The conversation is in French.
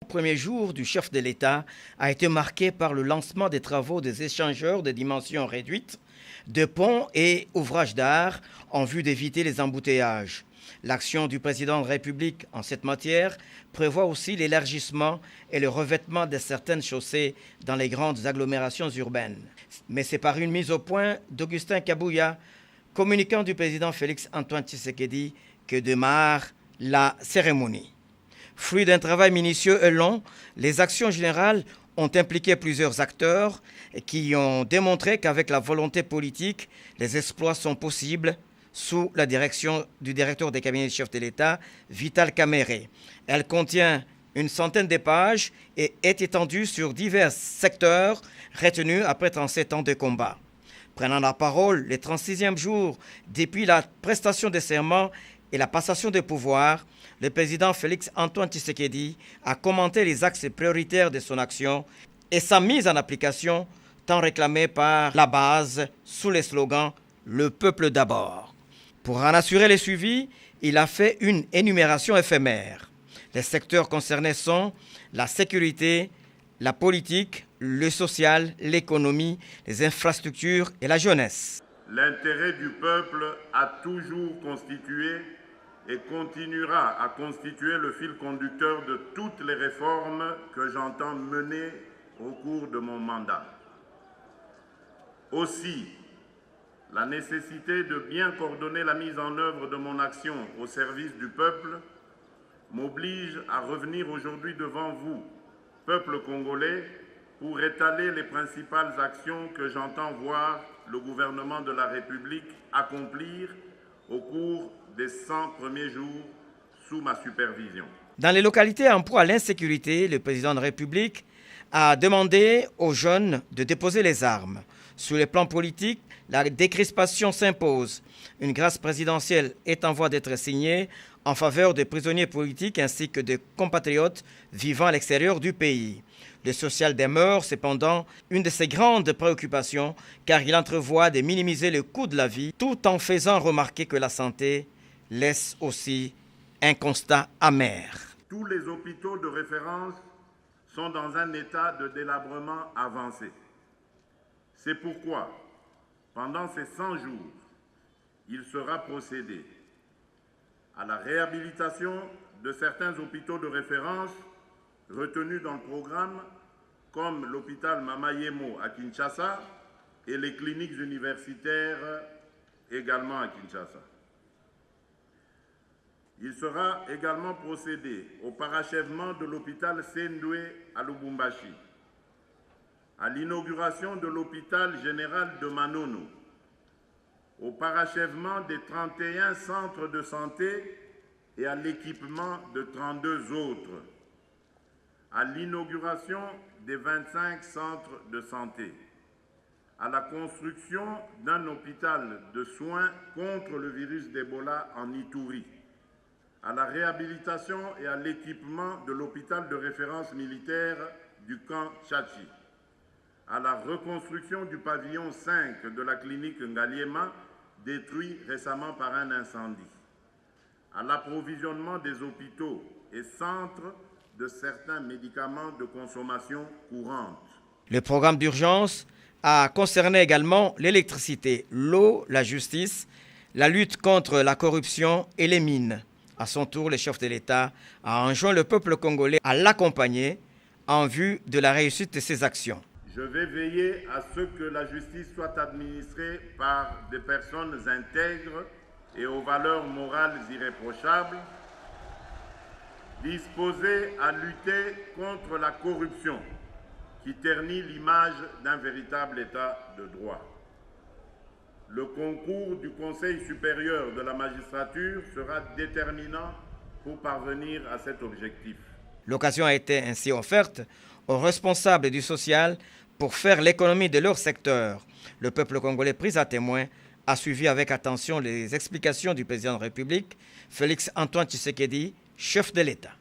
Le premier jour du chef de l'État a été marqué par le lancement des travaux des échangeurs de dimensions réduites, de ponts et ouvrages d'art en vue d'éviter les embouteillages. L'action du président de la République en cette matière prévoit aussi l'élargissement et le revêtement de certaines chaussées dans les grandes agglomérations urbaines. Mais c'est par une mise au point d'Augustin Kabouya, communicant du président Félix Antoine Tshisekedi, que démarre la cérémonie. Fruit d'un travail minutieux et long, les actions générales ont impliqué plusieurs acteurs qui ont démontré qu'avec la volonté politique, les exploits sont possibles sous la direction du directeur des cabinets du chef de l'État, Vital Kamerhe. Elle contient une centaine de pages et est étendue sur divers secteurs retenus après 37 ans de combat. Prenant la parole le 36e jour depuis la prestation des serments et la passation des pouvoirs, le président Félix Antoine Tshisekedi a commenté les axes prioritaires de son action et sa mise en application, tant réclamée par la base sous le slogan « Le peuple d'abord ». Pour en assurer le suivi, il a fait une énumération éphémère. Les secteurs concernés sont la sécurité, la politique, le social, l'économie, les infrastructures et la jeunesse. L'intérêt du peuple a toujours constitué et continuera à constituer le fil conducteur de toutes les réformes que j'entends mener au cours de mon mandat. Aussi, la nécessité de bien coordonner la mise en œuvre de mon action au service du peuple m'oblige à revenir aujourd'hui devant vous, peuple congolais, pour étaler les principales actions que j'entends voir le gouvernement de la République accomplir au cours des 100 premiers jours sous ma supervision. Dans les localités en proie à l'insécurité, le président de la République a demandé aux jeunes de déposer les armes. Sur le plan politique, la décrispation s'impose. Une grâce présidentielle est en voie d'être signée en faveur des prisonniers politiques ainsi que des compatriotes vivant à l'extérieur du pays. Le social demeure cependant une de ses grandes préoccupations car il entrevoit de minimiser le coût de la vie tout en faisant remarquer que la santé laisse aussi un constat amer. Tous les hôpitaux de référence sont dans un état de délabrement avancé. C'est pourquoi, pendant ces 100 jours, il sera procédé à la réhabilitation de certains hôpitaux de référence retenus dans le programme, comme l'hôpital Mama Yemo à Kinshasa et les cliniques universitaires également à Kinshasa. Il sera également procédé au parachèvement de l'hôpital Sendwe à Lubumbashi, à l'inauguration de l'hôpital général de Manono, au parachèvement des 31 centres de santé et à l'équipement de 32 autres, à l'inauguration des 25 centres de santé, à la construction d'un hôpital de soins contre le virus d'Ebola en Ituri, à la réhabilitation et à l'équipement de l'hôpital de référence militaire du camp Tchachi, à la reconstruction du pavillon 5 de la clinique Ngaliema, détruit récemment par un incendie, à l'approvisionnement des hôpitaux et centres de certains médicaments de consommation courante. Le programme d'urgence a concerné également l'électricité, l'eau, la justice, la lutte contre la corruption et les mines. À son tour, le chef de l'État a enjoint le peuple congolais à l'accompagner en vue de la réussite de ses actions. Je vais veiller à ce que la justice soit administrée par des personnes intègres et aux valeurs morales irréprochables, disposées à lutter contre la corruption qui ternit l'image d'un véritable État de droit. Le concours du Conseil supérieur de la magistrature sera déterminant pour parvenir à cet objectif. L'occasion a été ainsi offerte aux responsables du social pour faire l'économie de leur secteur. Le peuple congolais pris à témoin a suivi avec attention les explications du président de la République, Félix Antoine Tshisekedi, chef de l'État.